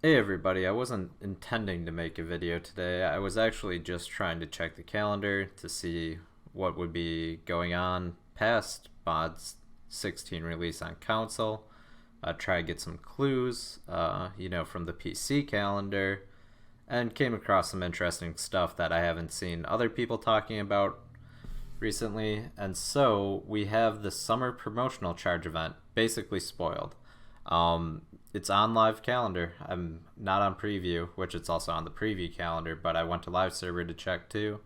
Hey everybody, I wasn't intending to make a video today. I was actually just trying to check the calendar to see what would be going on past Mod's 16 release on console. Try to get some clues, from the PC calendar, and came across some interesting stuff that I haven't seen other people talking about recently. And so we have the summer promotional charge event basically spoiled. It's on live calendar. I'm not on preview, which it's also on the preview calendar, but I went to live server to check too,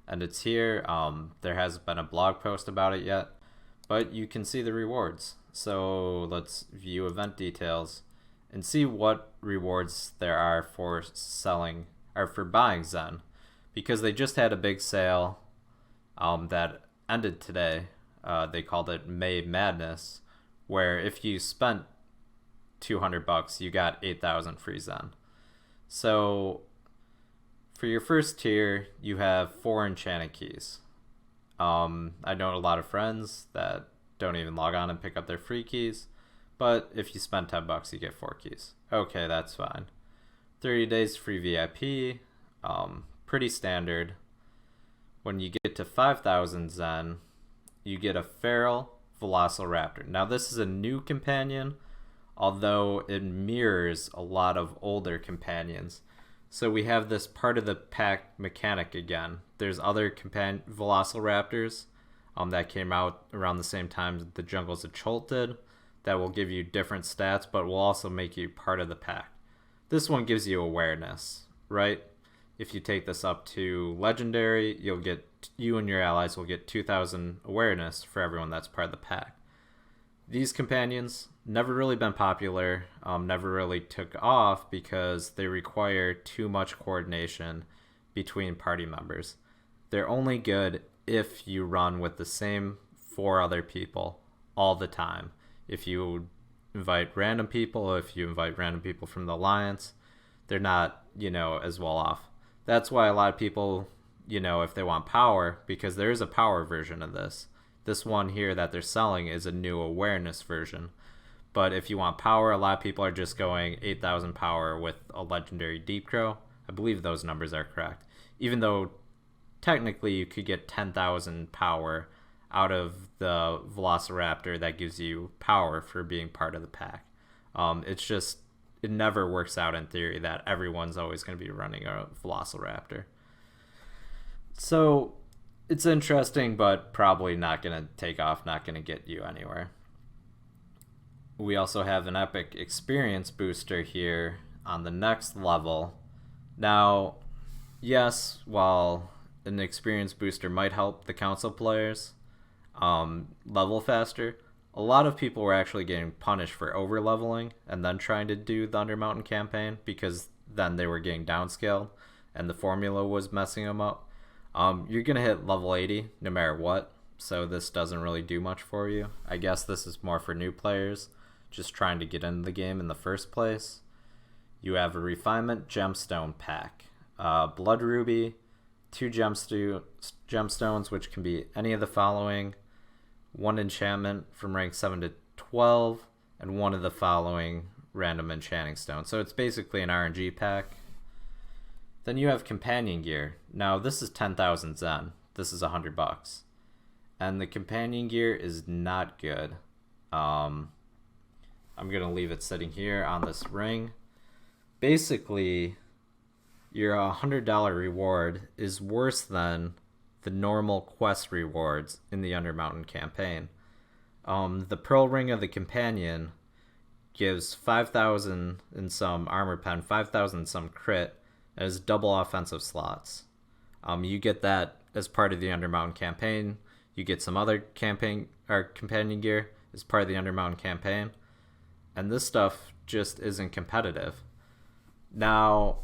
and it's here. There hasn't been a blog post about it yet, but you can see the rewards. So let's view event details and see what rewards there are for selling or for buying Zen, because they just had a big sale that ended today. They called it May Madness, where if you spent $200, you got 8,000 free Zen. So for your first tier, you have 4 enchanted keys. I know a lot of friends that don't even log on and pick up their free keys, but if you spend $10, you get 4 keys. Okay, that's fine. 30 days free VIP, pretty standard. When you get to 5,000 Zen, you get a feral Velociraptor. Now this is a new companion, although it mirrors a lot of older companions. So we have this part of the pack mechanic again. There's other Velociraptors that came out around the same time the Jungles of Cholt did that will give you different stats, but will also make you part of the pack. This one gives you awareness, right? If you take this up to legendary, you and your allies will get 2,000 awareness for everyone that's part of the pack. These companions never really been popular, never really took off because they require too much coordination between party members. They're only good if you run with the same 4 other people all the time. If you invite random people, from the alliance, they're not, as well off. That's why a lot of people, if they want power, because there is a power version of this. This one here that they're selling is a new awareness version. But if you want power, a lot of people are just going 8,000 power with a legendary Deep Crow. I believe those numbers are correct. Even though technically you could get 10,000 power out of the Velociraptor that gives you power for being part of the pack. It never works out in theory that everyone's always going to be running a Velociraptor. So it's interesting, but probably not going to take off, not going to get you anywhere. We also have an epic experience booster here on the next level. Now, yes, while an experience booster might help the console players level faster, a lot of people were actually getting punished for over leveling and then trying to do the Undermountain campaign, because then they were getting downscaled and the formula was messing them up. You're going to hit level 80 no matter what, so this doesn't really do much for you. I guess this is more for new players just trying to get into the game in the first place. You have a refinement gemstone pack. Blood ruby, 2 gemstones, which can be any of the following: 1 enchantment from rank 7 to 12, and 1 of the following random enchanting stones. So it's basically an RNG pack. Then you have companion gear. Now this is 10,000 Zen. This is $100. And the companion gear is not good. I'm going to leave it sitting here on this ring. Basically, your $100 reward is worse than the normal quest rewards in the Undermountain campaign. The Pearl Ring of the Companion gives 5,000 in some armor pen, 5,000 some crit, as double offensive slots. You get that as part of the Undermountain campaign. You get some other companion gear as part of the Undermountain campaign. And this stuff just isn't competitive. Now,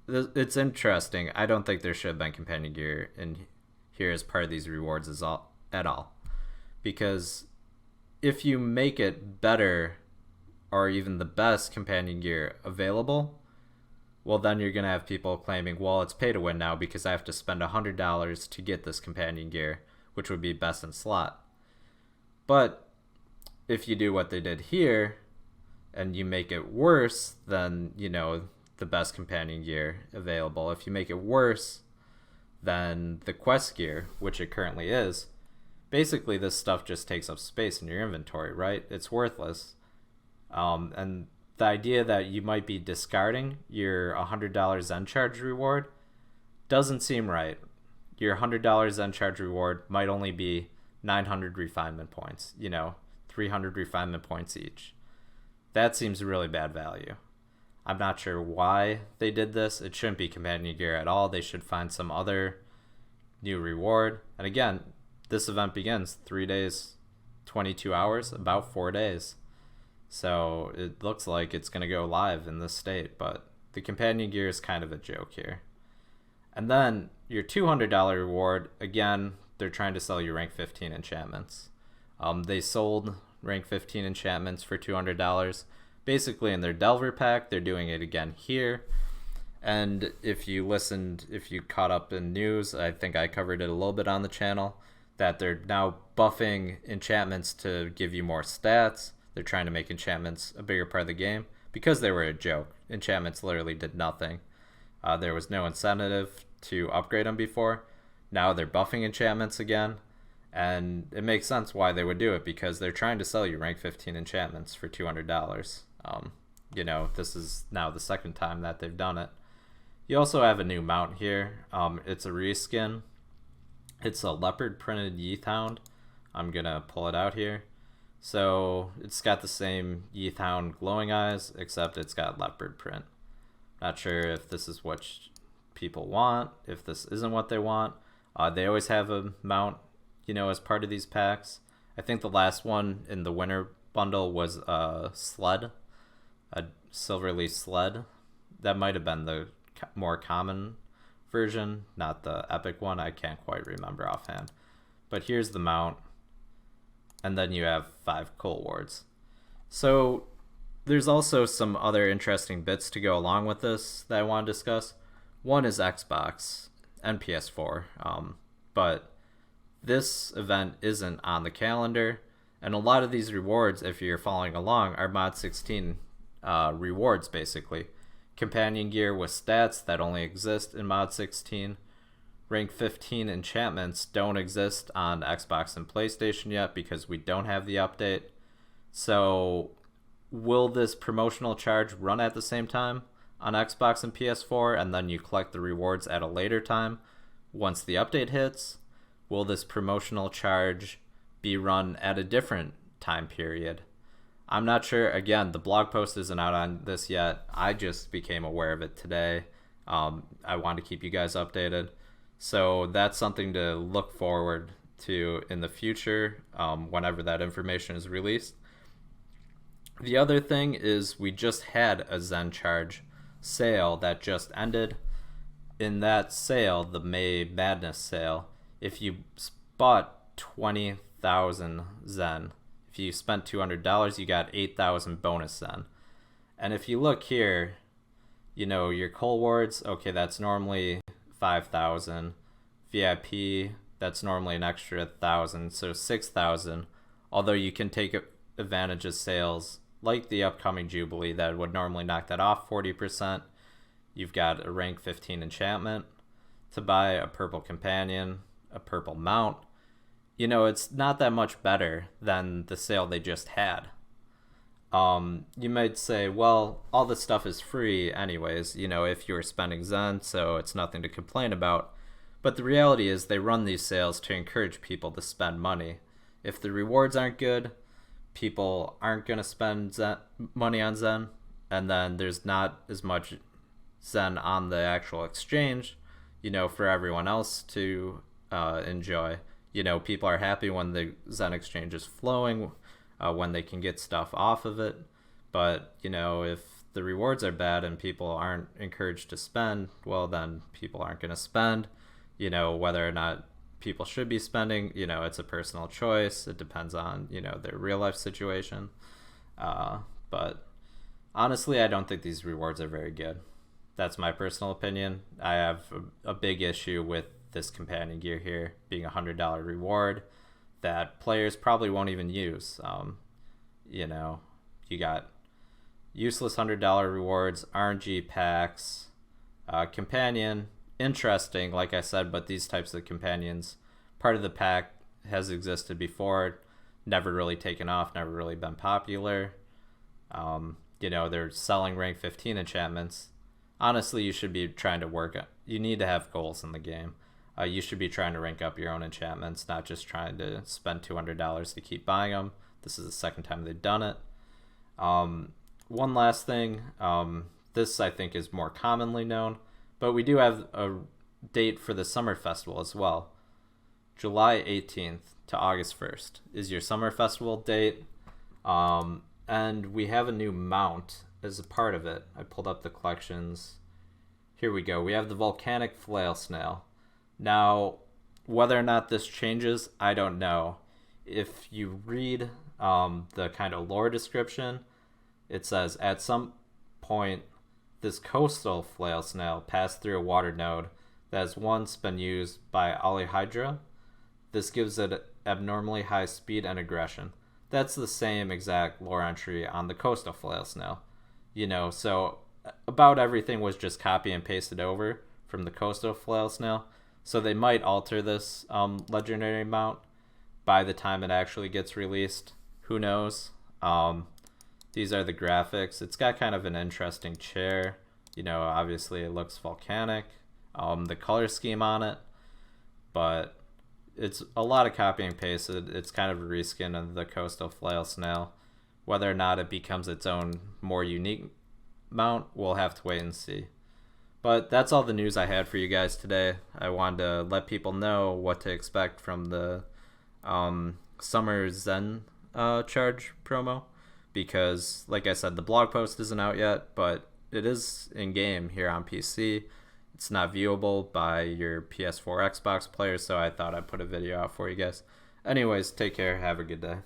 it's interesting. I don't think there should have been companion gear in here as part of these rewards at all. Because if you make it better or even the best companion gear available, well, then you're going to have people claiming, well, it's pay to win now because I have to spend $100 to get this companion gear, which would be best in slot. But if you do what they did here and you make it worse than, the best companion gear available, if you make it worse than the quest gear, which it currently is, basically this stuff just takes up space in your inventory, right? It's worthless. And the idea that you might be discarding your $100 Zen charge reward doesn't seem right. Your $100 Zen charge reward might only be 900 refinement points, 300 refinement points each. That seems really bad value. I'm not sure why they did this. It shouldn't be companion gear at all. They should find some other new reward. And again, this event begins 3 days, 22 hours, about 4 days. So it looks like it's going to go live in this state, but the companion gear is kind of a joke here. And then your $200 reward, again, they're trying to sell you rank 15 enchantments. They sold rank 15 enchantments for $200. Basically in their Delver pack, they're doing it again here. And if you caught up in news, I think I covered it a little bit on the channel, that they're now buffing enchantments to give you more stats. They're trying to make enchantments a bigger part of the game because they were a joke. Enchantments literally did nothing. There was no incentive to upgrade them before. Now they're buffing enchantments again, and it makes sense why they would do it, because they're trying to sell you rank 15 enchantments for $200. This is now the second time that they've done it. You also have a new mount here. It's a reskin. It's a leopard printed Yeathhound. I'm gonna pull it out here. So it's got the same Yeathhound glowing eyes, except it's got leopard print. Not sure if this is what people want, if this isn't what they want. They always have a mount, as part of these packs. I think the last one in the winter bundle was a sled, a silverleaf sled. That might have been the more common version, not the epic one. I can't quite remember offhand. But here's the mount. And then you have 5 coal wards. So there's also some other interesting bits to go along with this that I want to discuss. One is Xbox and PS4. But this event isn't on the calendar. And a lot of these rewards, if you're following along, are Mod 16 rewards, basically. Companion gear with stats that only exist in Mod 16. Rank 15 enchantments don't exist on Xbox and PlayStation yet because we don't have the update. So will this promotional charge run at the same time on Xbox and PS4, and then you collect the rewards at a later time once the update hits? Will this promotional charge be run at a different time period? I'm not sure. Again, the blog post isn't out on this yet. I just became aware of it today. I want to keep you guys updated. So that's something to look forward to in the future, whenever that information is released. The other thing is we just had a Zen Charge sale that just ended. In that sale, the May Madness sale, if you bought 20,000 Zen, if you spent $200, you got 8,000 bonus Zen. And if you look here, your coal wards, okay, that's normally 5,000. VIP, that's normally an extra 1,000, so 6,000. Although you can take advantage of sales like the upcoming Jubilee that would normally knock that off 40%. You've got a rank 15 enchantment to buy, a purple companion, a purple mount. It's not that much better than the sale they just had. You might say, well, all this stuff is free anyways, if you were spending Zen, so it's nothing to complain about. But the reality is they run these sales to encourage people to spend money. If the rewards aren't good, people aren't going to spend money on Zen, and then there's not as much Zen on the actual exchange, for everyone else to enjoy. People are happy when the Zen exchange is flowing, when they can get stuff off of it. But, if the rewards are bad and people aren't encouraged to spend, well, then people aren't going to spend. Whether or not people should be spending, it's a personal choice. It depends on, their real life situation. But honestly, I don't think these rewards are very good. That's my personal opinion. I have a big issue with this companion gear here being a $100 reward that players probably won't even use. You got Useless $100 rewards, RNG packs, companion, interesting, like I said, but these types of companions, part of the pack has existed before, never really taken off, never really been popular. They're selling rank 15 enchantments. Honestly, you should be trying to work. You need to have goals in the game. You should be trying to rank up your own enchantments, not just trying to spend $200 to keep buying them. This is the second time they've done it. One last thing. This I think is more commonly known, but we do have a date for the summer festival as well. July 18th to August 1st is your summer festival date. And we have a new mount as a part of it. I pulled up the collections. Here we go. We have the volcanic flail snail. Now, whether or not this changes, I don't know. If you read the kind of lore description, it says, at some point, this coastal flail snail passed through a water node that has once been used by Alihydra. This gives it abnormally high speed and aggression. That's the same exact lore entry on the coastal flail snail. So about everything was just copy and pasted over from the coastal flail snail. So they might alter this legendary mount by the time it actually gets released. Who knows? These are the graphics. It's got kind of an interesting chair. Obviously it looks volcanic. The color scheme on it. But it's a lot of copy and pasted. It's kind of a reskin of the coastal flail snail. Whether or not it becomes its own more unique mount, we'll have to wait and see. But that's all the news I had for you guys today. I wanted to let people know what to expect from the Summer Zen charge promo. Because, like I said, the blog post isn't out yet, but it is in-game here on PC. It's not viewable by your PS4, Xbox players, so I thought I'd put a video out for you guys. Anyways, take care. Have a good day.